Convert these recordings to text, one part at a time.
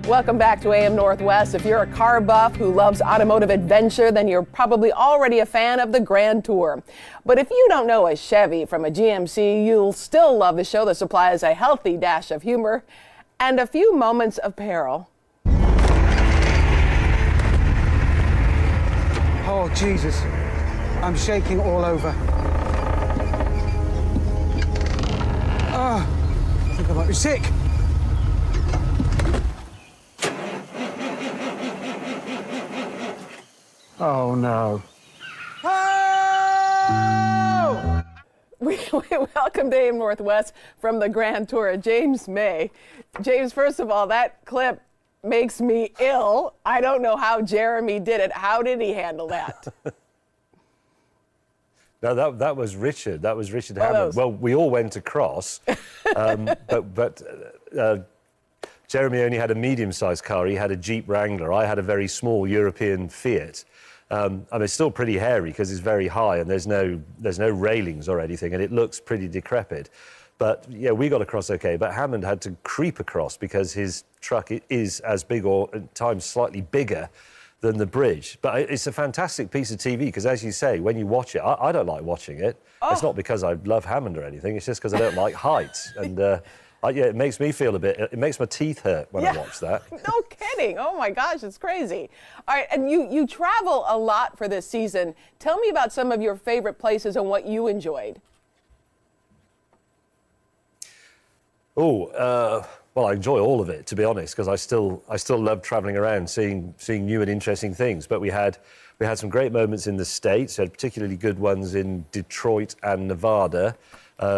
Welcome back to AM Northwest. If you're a car buff who loves automotive adventure, then you're probably already a fan of the Grand Tour. But if you don't know a Chevy from a GMC, you'll still love the show that supplies a healthy dash of humor and a few moments of peril. Oh, Jesus. I'm shaking all over. I think I might be sick. Oh, no. Oh! We welcome to AM Northwest from the Grand Tour, James May. James, first of all, that clip makes me ill. I don't know how Jeremy did it. How did he handle that? No, that was Richard. That was Richard Hammond. Well, we all went across, but Jeremy only had a medium-sized car. He had a Jeep Wrangler. I had a very small European Fiat. I mean, it's still pretty hairy because it's very high and there's no railings or anything, and it looks pretty decrepit. But yeah, we got across okay. But Hammond had to creep across because his truck is as big, or at times slightly bigger, than the bridge. But it's a fantastic piece of TV because, as you say, when you watch it, I don't like watching it. Oh. It's not because I love Hammond or anything. It's just because I don't like heights. And yeah, it makes me feel a bit. It makes my teeth hurt when I watch that. No kidding. Oh my gosh, it's crazy. All right, and you travel a lot for this season. Tell me about some of your favorite places and what you enjoyed. Well, I enjoy all of it, to be honest, because I still love travelling around, seeing new and interesting things. But we had some great moments in the States. We had particularly good ones in Detroit and Nevada.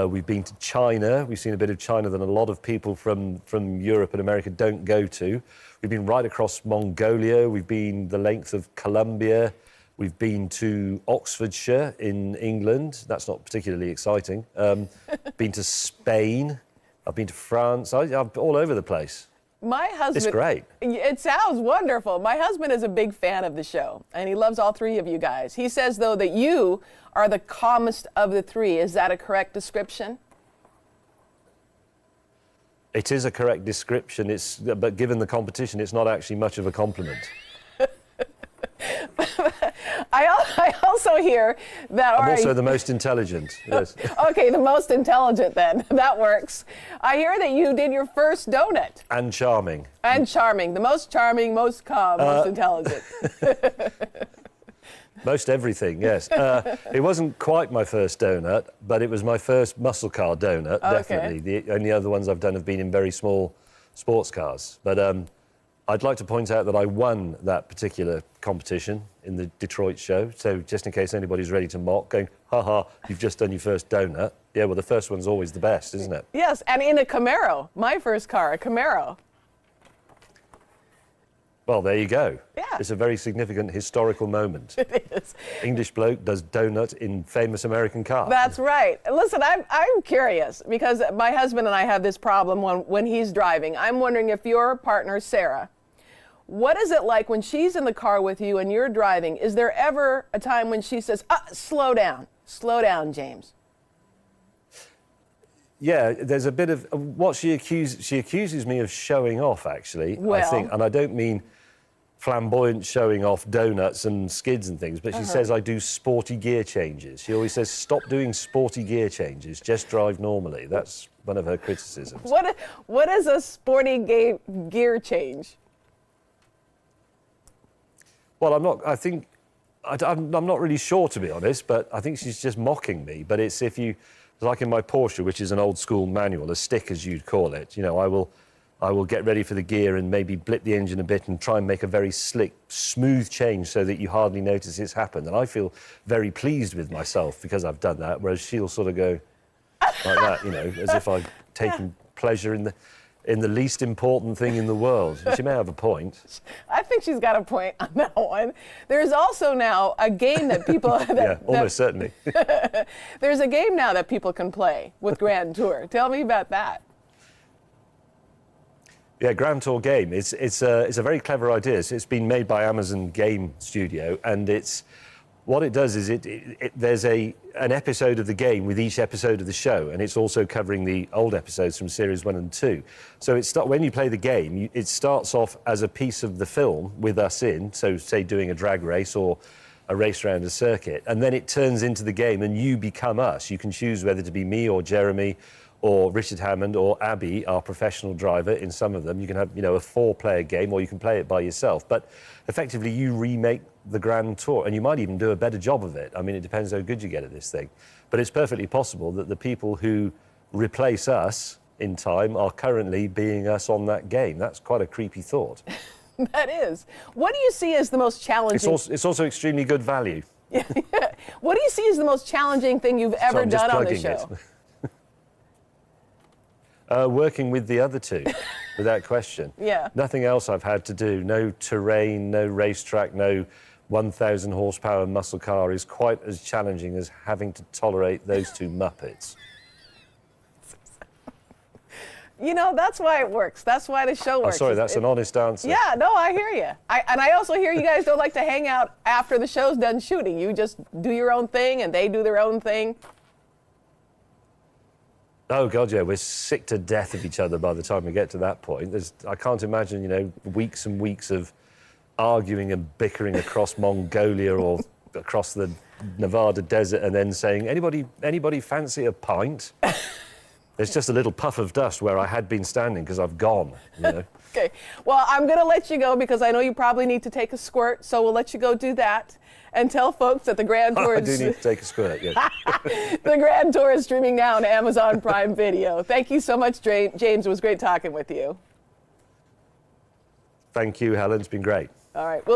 We've been to China. We've seen a bit of China that a lot of people from Europe and America don't go to. We've been right across Mongolia. We've been the length of Colombia. We've been to Oxfordshire in England. That's not particularly exciting. Been to Spain. I've been to France. I'm all over the place. My husband... It's great. It sounds wonderful. My husband is a big fan of the show, and he loves all three of you guys. He says, though, that you are the calmest of the three. Is that a correct description? It is a correct description, but given the competition, it's not actually much of a compliment. I also hear that... I'm also the most intelligent. Yes. Okay, the most intelligent then. That works. I hear that you did your first donut. And charming. And charming. The most charming, most calm, most intelligent. Most everything, yes. It wasn't quite my first donut, but it was my first muscle car donut, definitely. The only other ones I've done have been in very small sports cars. But I'd like to point out that I won that particular competition in the Detroit show. So just in case anybody's ready to mock, going, ha, you've just done your first donut. Yeah, well, the first one's always the best, isn't it? Yes, and in a Camaro. My first car, a Camaro. Well, there you go. Yeah. It's a very significant historical moment. It is. English bloke does donut in famous American car. That's right. Listen, I'm curious because my husband and I have this problem when he's driving. I'm wondering if your partner, Sarah, what is it like when she's in the car with you and you're driving? Is there ever a time when she says, slow down, James? Yeah, there's a bit of what she accuses me of showing off, actually. Well, I think, and I don't mean flamboyant showing off donuts and skids and things, but she says I do sporty gear changes. She always says, stop doing sporty gear changes, just drive normally. That's one of her criticisms. What is a sporty gear change? Well, I'm not really sure, to be honest, but I think she's just mocking me. But it's like in my Porsche, which is an old school manual, a stick as you'd call it, you know, I will get ready for the gear and maybe blip the engine a bit and try and make a very slick, smooth change so that you hardly notice it's happened. And I feel very pleased with myself because I've done that, whereas she'll sort of go like that, you know, as if I've taken pleasure in the least important thing in the world. She may have a point. I think she's got a point on that one. There's also now a game that people... almost certainly. There's a game now that people can play with Grand Tour. Tell me about that. Yeah, Grand Tour game. It's a very clever idea. It's been made by Amazon Game Studio, and it's What it does is there's an episode of the game with each episode of the show, and it's also covering the old episodes from series 1 and 2. So when you play the game, it starts off as a piece of the film with us in, so say doing a drag race or a race around a circuit, and then it turns into the game and you become us. You can choose whether to be me or Jeremy or Richard Hammond or Abby, our professional driver. In some of them, you can have, a 4-player game, or you can play it by yourself. But effectively, you remake the Grand Tour, and you might even do a better job of it. I mean, it depends how good you get at this thing. But it's perfectly possible that the people who replace us in time are currently being us on that game. That's quite a creepy thought. That is. What do you see as the most challenging? It's also extremely good value. What do you see as the most challenging thing you've ever done on the show? Working with the other two, without question. Yeah. Nothing else I've had to do. No terrain, no racetrack, no 1,000 horsepower muscle car is quite as challenging as having to tolerate those two Muppets. That's why it works. That's why the show works. Oh, sorry, that's an honest answer. Yeah, no, I hear you. And I also hear you guys don't like to hang out after the show's done shooting. You just do your own thing and they do their own thing. Oh, God, yeah, we're sick to death of each other by the time we get to that point. I can't imagine, weeks and weeks of arguing and bickering across Mongolia or across the Nevada desert and then saying, anybody fancy a pint? There's just a little puff of dust where I had been standing because I've gone, Okay. Well, I'm going to let you go because I know you probably need to take a squirt, so we'll let you go do that. And tell folks that the Grand Tour I do need to take a squirt, yeah. The Grand Tour is streaming now on Amazon Prime Video. Thank you so much, James. It was great talking with you. Thank you, Helen. It's been great. All right. We'll be